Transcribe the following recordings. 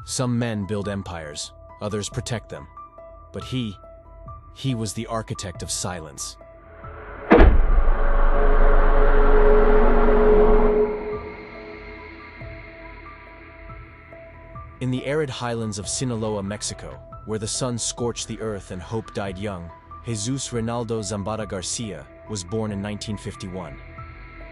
Some men build empires, others protect them. But he was the architect of silence. In the arid highlands of Sinaloa, Mexico, where the sun scorched the earth and hope died young, Jesús Reynaldo Zambada García was born in 1951.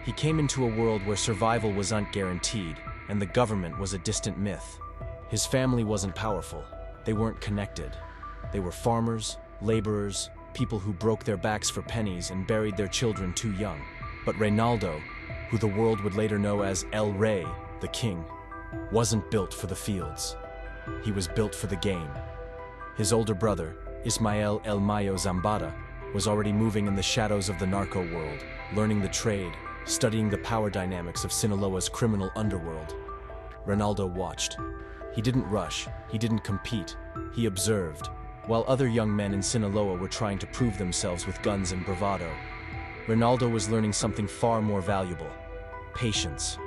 He came into a world where survival was unguaranteed, and the government was a distant myth. His family wasn't powerful. They weren't connected. They were farmers, laborers, people who broke their backs for pennies and buried their children too young. But Reynaldo, who the world would later know as El Rey, the king, wasn't built for the fields. He was built for the game. His older brother, Ismael El Mayo Zambada, was already moving in the shadows of the narco world, learning the trade, studying the power dynamics of Sinaloa's criminal underworld. Reynaldo watched. He didn't rush, he didn't compete, he observed. While other young men in Sinaloa were trying to prove themselves with guns and bravado, Reynaldo was learning something far more valuable: patience.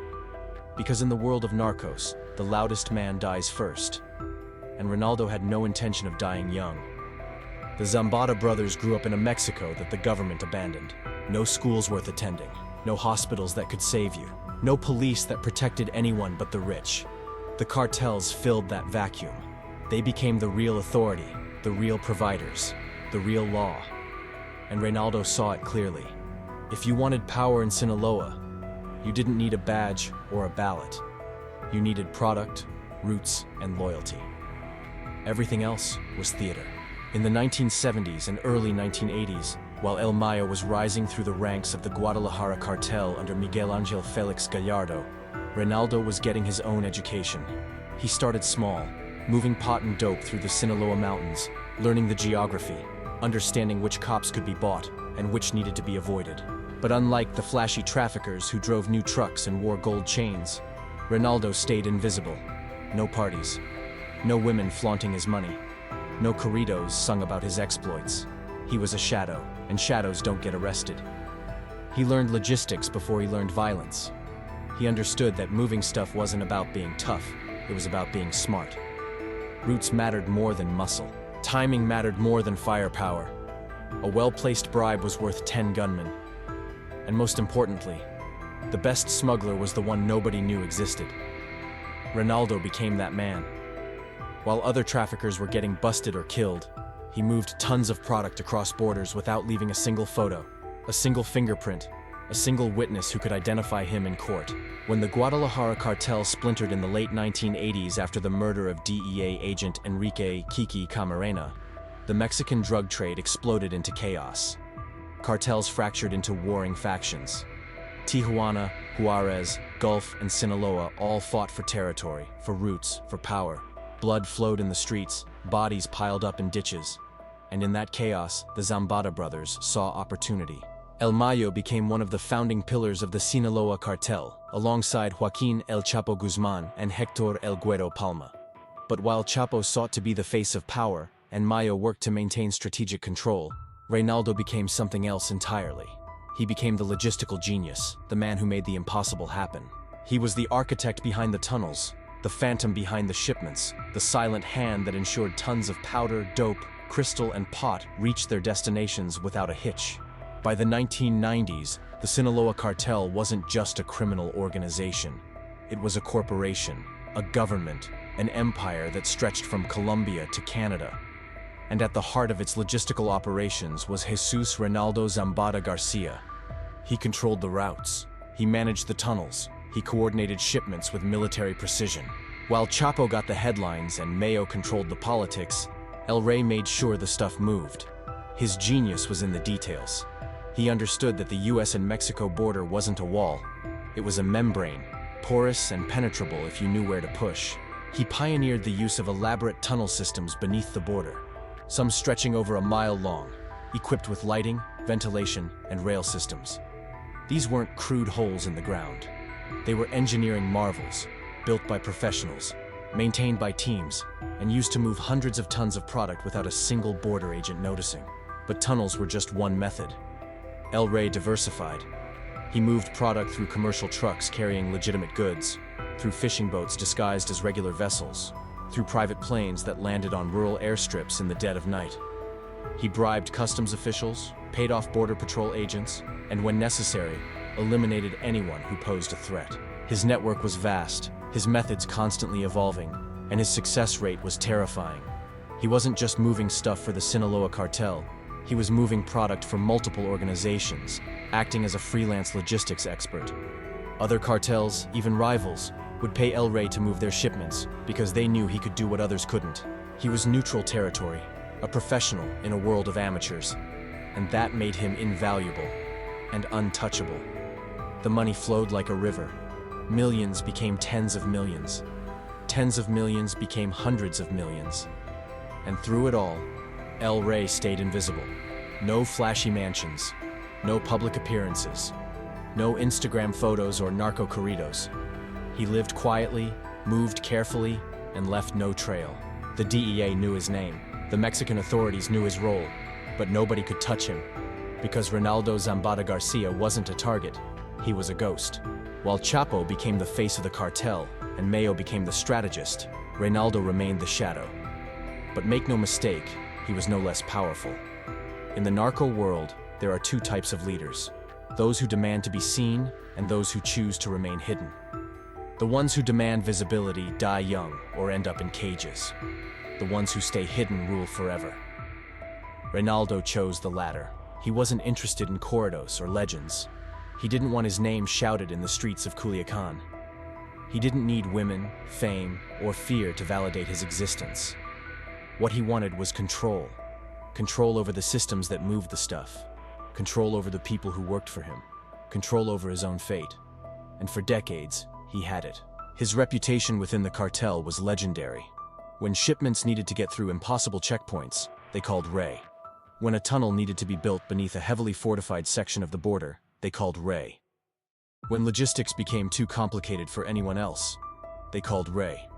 Because in the world of narcos, the loudest man dies first. And Reynaldo had no intention of dying young. The Zambada brothers grew up in a Mexico that the government abandoned. No schools worth attending, no hospitals that could save you, no police that protected anyone but the rich. The cartels filled that vacuum. They became the real authority, the real providers, the real law. And Reynaldo saw it clearly. If you wanted power in Sinaloa, you didn't need a badge or a ballot. You needed product, roots, and loyalty. Everything else was theater. In the 1970s and early 1980s, while El Mayo was rising through the ranks of the Guadalajara cartel under Miguel Ángel Félix Gallardo, Reynaldo was getting his own education. He started small, moving pot and dope through the Sinaloa mountains, learning the geography, understanding which cops could be bought and which needed to be avoided. But unlike the flashy traffickers who drove new trucks and wore gold chains, Reynaldo stayed invisible. No parties, no women flaunting his money, no corridos sung about his exploits. He was a shadow, and shadows don't get arrested. He learned logistics before he learned violence. He understood that moving stuff wasn't about being tough, it was about being smart. Roots mattered more than muscle. Timing mattered more than firepower. A well-placed bribe was worth 10 gunmen. And most importantly, the best smuggler was the one nobody knew existed. Reynaldo became that man. While other traffickers were getting busted or killed, he moved tons of product across borders without leaving a single photo, a single fingerprint, a single witness who could identify him in court. When the Guadalajara cartel splintered in the late 1980s after the murder of DEA agent Enrique "Kiki" Camarena, the Mexican drug trade exploded into chaos. Cartels fractured into warring factions. Tijuana, Juarez, Gulf, and Sinaloa all fought for territory, for roots, for power. Blood flowed in the streets, bodies piled up in ditches. And in that chaos, the Zambada brothers saw opportunity. El Mayo became one of the founding pillars of the Sinaloa Cartel, alongside Joaquin El Chapo Guzman and Hector El Güero Palma. But while Chapo sought to be the face of power, and Mayo worked to maintain strategic control, Reynaldo became something else entirely. He became the logistical genius, the man who made the impossible happen. He was the architect behind the tunnels, the phantom behind the shipments, the silent hand that ensured tons of powder, dope, crystal, and pot reached their destinations without a hitch. By the 1990s, the Sinaloa Cartel wasn't just a criminal organization. It was a corporation, a government, an empire that stretched from Colombia to Canada. And at the heart of its logistical operations was Jesús Reynaldo Zambada García. He controlled the routes, he managed the tunnels, he coordinated shipments with military precision. While Chapo got the headlines and Mayo controlled the politics, El Rey made sure the stuff moved. His genius was in the details. He understood that the US and Mexico border wasn't a wall. It was a membrane, porous and penetrable if you knew where to push. He pioneered the use of elaborate tunnel systems beneath the border, some stretching over a mile long, equipped with lighting, ventilation, and rail systems. These weren't crude holes in the ground. They were engineering marvels, built by professionals, maintained by teams, and used to move hundreds of tons of product without a single border agent noticing. But tunnels were just one method. El Rey diversified. He moved product through commercial trucks carrying legitimate goods, through fishing boats disguised as regular vessels, through private planes that landed on rural airstrips in the dead of night. He bribed customs officials, paid off border patrol agents, and when necessary, eliminated anyone who posed a threat. His network was vast, his methods constantly evolving, and his success rate was terrifying. He wasn't just moving stuff for the Sinaloa Cartel, he was moving product for multiple organizations, acting as a freelance logistics expert. Other cartels, even rivals, would pay El Rey to move their shipments because they knew he could do what others couldn't. He was neutral territory, a professional in a world of amateurs, and that made him invaluable and untouchable. The money flowed like a river. Millions became tens of millions. Tens of millions became hundreds of millions. And through it all, El Rey stayed invisible. No flashy mansions, no public appearances, no Instagram photos or narco corridos. He lived quietly, moved carefully, and left no trail. The DEA knew his name, the Mexican authorities knew his role, but nobody could touch him. Because Reynaldo Zambada García wasn't a target, he was a ghost. While Chapo became the face of the cartel and Mayo became the strategist, Reynaldo remained the shadow. But make no mistake, he was no less powerful. In the narco world, there are two types of leaders: those who demand to be seen and those who choose to remain hidden. The ones who demand visibility die young or end up in cages. The ones who stay hidden rule forever. Reynaldo chose the latter. He wasn't interested in corridos or legends. He didn't want his name shouted in the streets of Culiacan. He didn't need women, fame, or fear to validate his existence. What he wanted was control. Control over the systems that moved the stuff. Control over the people who worked for him. Control over his own fate. And for decades, he had it. His reputation within the cartel was legendary. When shipments needed to get through impossible checkpoints, they called REY. When a tunnel needed to be built beneath a heavily fortified section of the border, they called REY. When logistics became too complicated for anyone else, they called REY.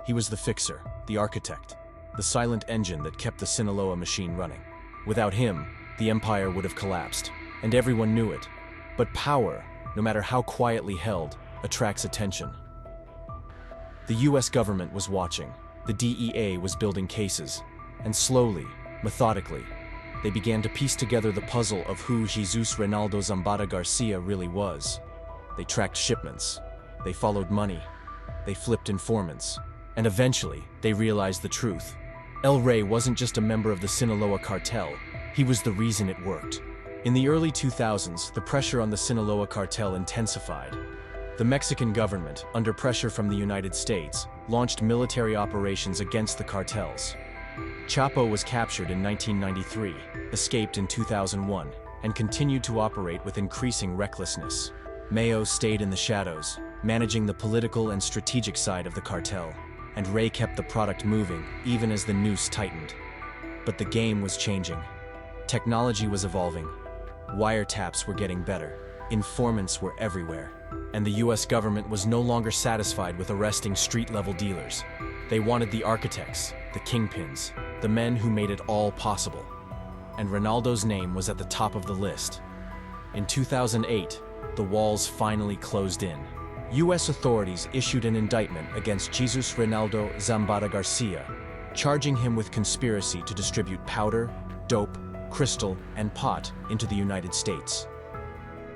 He was the fixer, the architect, the silent engine that kept the Sinaloa machine running. Without him, the empire would have collapsed, and everyone knew it. But power, no matter how quietly held, attracts attention. The US government was watching, the DEA was building cases, and slowly, methodically, they began to piece together the puzzle of who Jesús Reynaldo Zambada García really was. They tracked shipments, they followed money, they flipped informants, and eventually, they realized the truth. El Rey wasn't just a member of the Sinaloa Cartel, he was the reason it worked. In the early 2000s, the pressure on the Sinaloa Cartel intensified. The Mexican government, under pressure from the United States, launched military operations against the cartels. Chapo was captured in 1993, escaped in 2001, and continued to operate with increasing recklessness. Mayo stayed in the shadows, managing the political and strategic side of the cartel, and REY kept the product moving, even as the noose tightened. But the game was changing. Technology was evolving. Wiretaps were getting better. Informants were everywhere. And the US government was no longer satisfied with arresting street-level dealers. They wanted the architects, the kingpins, the men who made it all possible. And Reynaldo's name was at the top of the list. In 2008, the walls finally closed in. US authorities issued an indictment against Jesús Reynaldo Zambada García, charging him with conspiracy to distribute powder, dope, crystal, and pot into the United States.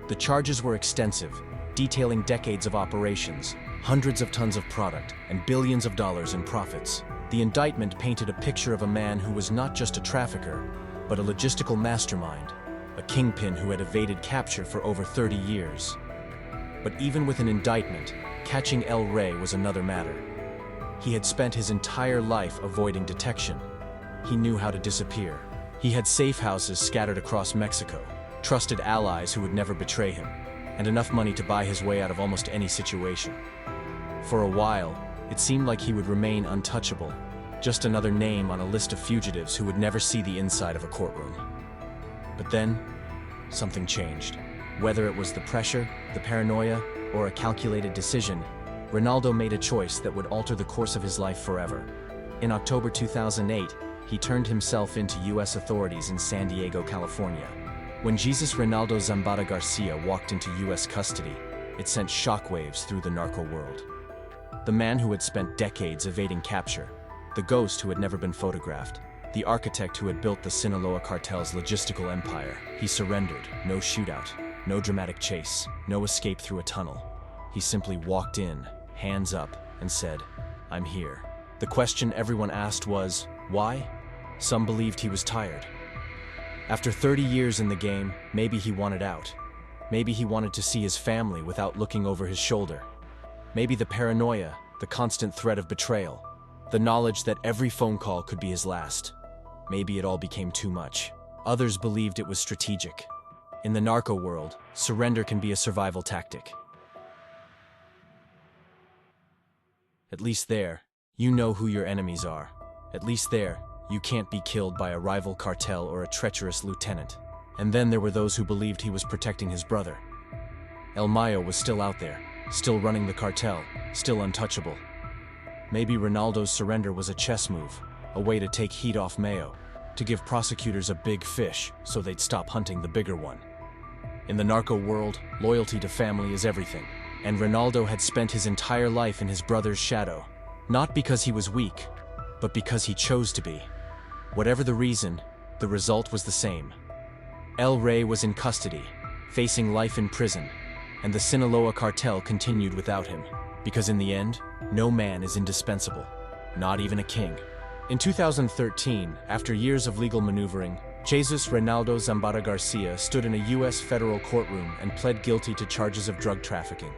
The charges were extensive, detailing decades of operations, hundreds of tons of product, and billions of dollars in profits. The indictment painted a picture of a man who was not just a trafficker, but a logistical mastermind, a kingpin who had evaded capture for over 30 years. But even with an indictment, catching El Rey was another matter. He had spent his entire life avoiding detection. He knew how to disappear. He had safe houses scattered across Mexico, trusted allies who would never betray him, and enough money to buy his way out of almost any situation. For a while, it seemed like he would remain untouchable, just another name on a list of fugitives who would never see the inside of a courtroom. But then, something changed. Whether it was the pressure, the paranoia, or a calculated decision, Reynaldo made a choice that would alter the course of his life forever. In October 2008, he turned himself into US authorities in San Diego, California. When Jesús Reynaldo Zambada García walked into US custody, it sent shockwaves through the narco world. the man who had spent decades evading capture, the ghost who had never been photographed, the architect who had built the Sinaloa Cartel's logistical empire. He surrendered. No shootout, no dramatic chase, no escape through a tunnel. He simply walked in, hands up, and said, "I'm here." The question everyone asked was, why? Some believed he was tired. After 30 years in the game, maybe he wanted out. Maybe he wanted to see his family without looking over his shoulder. Maybe the paranoia, the constant threat of betrayal, the knowledge that every phone call could be his last. Maybe it all became too much. Others believed it was strategic. In the narco world, surrender can be a survival tactic. At least there, you know who your enemies are. At least there, you can't be killed by a rival cartel or a treacherous lieutenant. And then there were those who believed he was protecting his brother. El Mayo was still out there, still running the cartel, still untouchable. Maybe Reynaldo's surrender was a chess move, a way to take heat off Mayo, to give prosecutors a big fish so they'd stop hunting the bigger one. In the narco world, loyalty to family is everything, and Reynaldo had spent his entire life in his brother's shadow, not because he was weak, but because he chose to be. Whatever the reason, the result was the same. El Rey was in custody, facing life in prison, and the Sinaloa Cartel continued without him, because in the end, no man is indispensable, not even a king. In 2013, after years of legal maneuvering, Jesús Reynaldo Zambada García stood in a U.S. federal courtroom and pled guilty to charges of drug trafficking.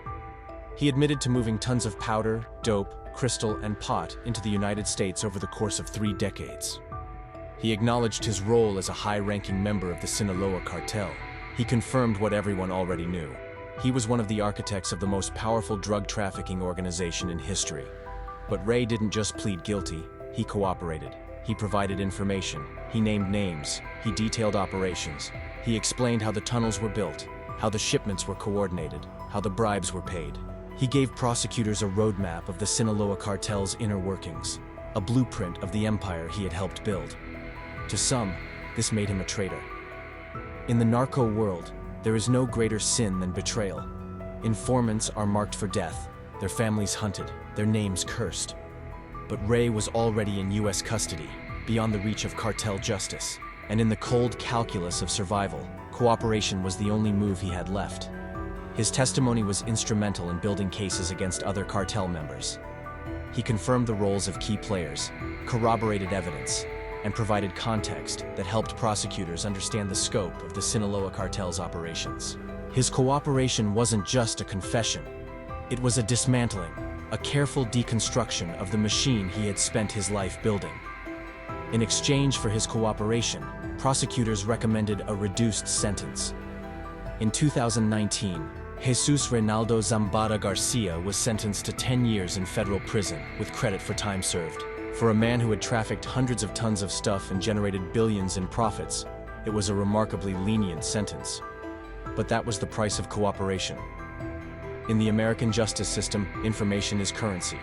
He admitted to moving tons of powder, dope, crystal, and pot into the United States over the course of 3 decades. He acknowledged his role as a high-ranking member of the Sinaloa Cartel. He confirmed what everyone already knew. He was one of the architects of the most powerful drug trafficking organization in history. But Rey didn't just plead guilty, he cooperated. He provided information, he named names, he detailed operations. He explained how the tunnels were built, how the shipments were coordinated, how the bribes were paid. He gave prosecutors a roadmap of the Sinaloa Cartel's inner workings, a blueprint of the empire he had helped build. To some, this made him a traitor. In the narco world, there is no greater sin than betrayal. Informants are marked for death, their families hunted, their names cursed. But Rey was already in U.S. custody, beyond the reach of cartel justice. And in the cold calculus of survival, cooperation was the only move he had left. His testimony was instrumental in building cases against other cartel members. He confirmed the roles of key players, corroborated evidence, and provided context that helped prosecutors understand the scope of the Sinaloa Cartel's operations. His cooperation wasn't just a confession. It was a dismantling, a careful deconstruction of the machine he had spent his life building. In exchange for his cooperation, prosecutors recommended a reduced sentence. In 2019, Jesús Reynaldo Zambada García was sentenced to 10 years in federal prison with credit for time served. For a man who had trafficked hundreds of tons of stuff and generated billions in profits, it was a remarkably lenient sentence. But that was the price of cooperation. In the American justice system, information is currency.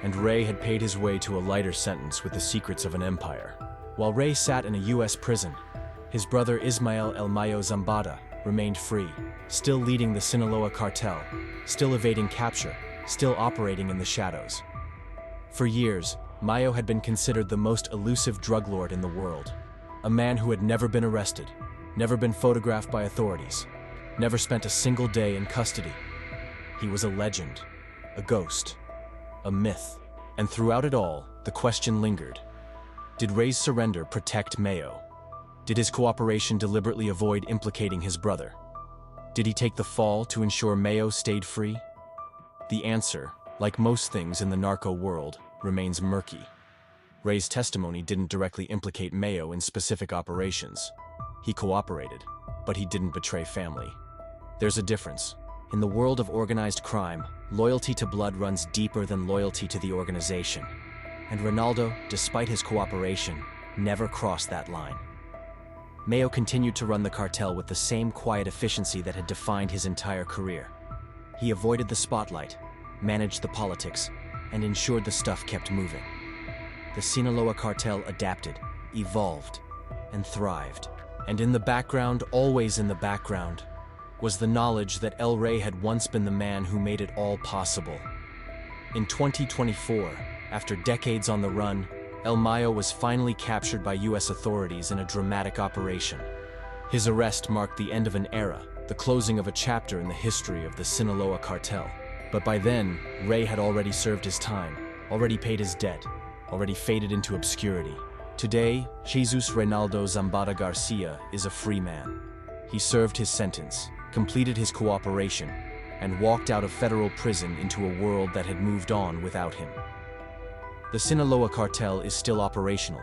And Rey had paid his way to a lighter sentence with the secrets of an empire. While Rey sat in a U.S. prison, his brother Ismael El Mayo Zambada remained free, still leading the Sinaloa Cartel, still evading capture, still operating in the shadows. For years, Mayo had been considered the most elusive drug lord in the world, a man who had never been arrested, never been photographed by authorities, never spent a single day in custody. He was a legend, a ghost, a myth. And throughout it all, the question lingered. Did Rey's surrender protect Mayo? Did his cooperation deliberately avoid implicating his brother? Did he take the fall to ensure Mayo stayed free? The answer, like most things in the narco world, remains murky. Rey's testimony didn't directly implicate Mayo in specific operations. He cooperated, but he didn't betray family. There's a difference. In the world of organized crime, loyalty to blood runs deeper than loyalty to the organization. And Reynaldo, despite his cooperation, never crossed that line. Mayo continued to run the cartel with the same quiet efficiency that had defined his entire career. He avoided the spotlight, managed the politics, and ensured the stuff kept moving. The Sinaloa Cartel adapted, evolved, and thrived. And in the background, always in the background, was the knowledge that El Rey had once been the man who made it all possible. In 2024, after decades on the run, El Mayo was finally captured by US authorities in a dramatic operation. His arrest marked the end of an era, the closing of a chapter in the history of the Sinaloa Cartel. But by then, REY had already served his time, already paid his debt, already faded into obscurity. Today, Jesús Reynaldo Zambada García is a free man. He served his sentence, completed his cooperation, and walked out of federal prison into a world that had moved on without him. The Sinaloa Cartel is still operational,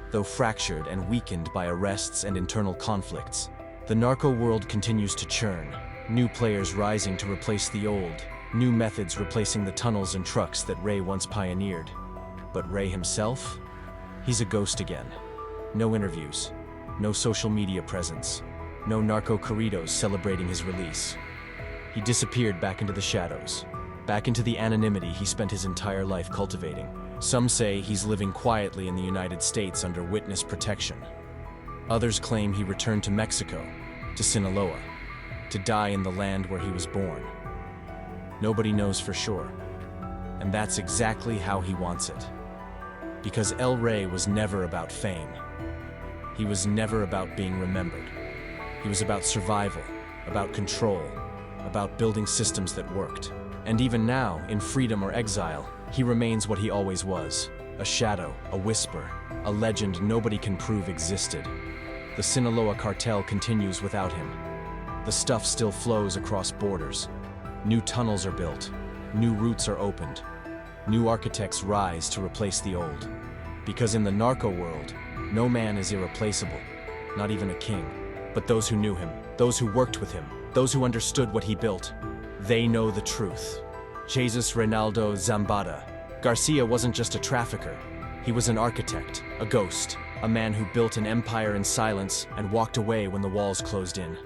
though fractured and weakened by arrests and internal conflicts. The narco world continues to churn, new players rising to replace the old, new methods replacing the tunnels and trucks that REY once pioneered. But REY himself? He's a ghost again. No interviews, no social media presence, no narco corridos celebrating his release. He disappeared back into the shadows, back into the anonymity he spent his entire life cultivating. Some say he's living quietly in the United States under witness protection. Others claim he returned to Mexico, to Sinaloa, to die in the land where he was born. Nobody knows for sure, and that's exactly how he wants it. Because El REY was never about fame. He was never about being remembered. He was about survival, about control, about building systems that worked. And even now, in freedom or exile, he remains what he always was, a shadow, a whisper, a legend nobody can prove existed. The Sinaloa Cartel continues without him. The stuff still flows across borders. New tunnels are built, new routes are opened, new architects rise to replace the old. Because in the narco world, no man is irreplaceable, not even a king. But those who knew him, those who worked with him, those who understood what he built, they know the truth. Jesús Reynaldo Zambada García wasn't just a trafficker. He was an architect, a ghost, a man who built an empire in silence and walked away when the walls closed in.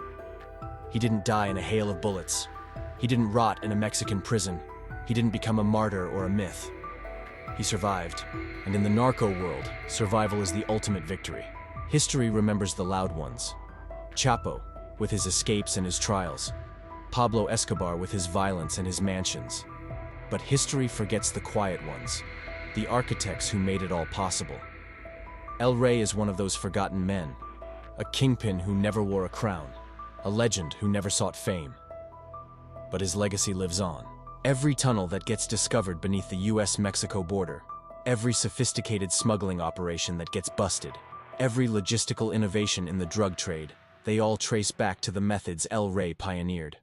He didn't die in a hail of bullets. He didn't rot in a Mexican prison. He didn't become a martyr or a myth. He survived, and in the narco world, survival is the ultimate victory. History remembers the loud ones. Chapo, with his escapes and his trials. Pablo Escobar with his violence and his mansions. But history forgets the quiet ones, the architects who made it all possible. El REY is one of those forgotten men, a kingpin who never wore a crown, a legend who never sought fame. But his legacy lives on. Every tunnel that gets discovered beneath the US-Mexico border, every sophisticated smuggling operation that gets busted, every logistical innovation in the drug trade, they all trace back to the methods El REY pioneered.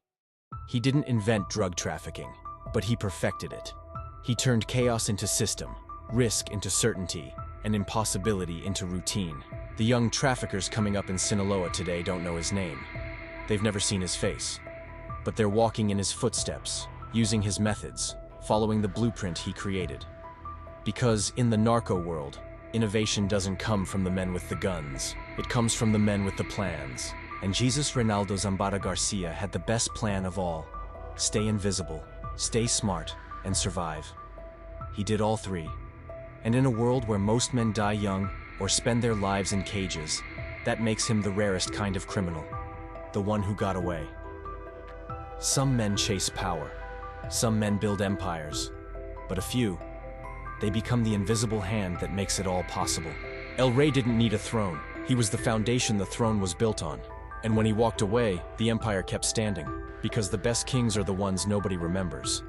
He didn't invent drug trafficking, but he perfected it. He turned chaos into system, risk into certainty, and impossibility into routine. The young traffickers coming up in Sinaloa today don't know his name. They've never seen his face. But they're walking in his footsteps, using his methods, following the blueprint he created. Because in the narco world, innovation doesn't come from the men with the guns. It comes from the men with the plans. And Jesús Reynaldo Zambada García had the best plan of all. Stay invisible, stay smart, and survive. He did all three. And in a world where most men die young or spend their lives in cages, that makes him the rarest kind of criminal. The one who got away. Some men chase power. Some men build empires. But a few, they become the invisible hand that makes it all possible. El REY didn't need a throne. He was the foundation the throne was built on. And when he walked away, the empire kept standing. Because the best kings are the ones nobody remembers.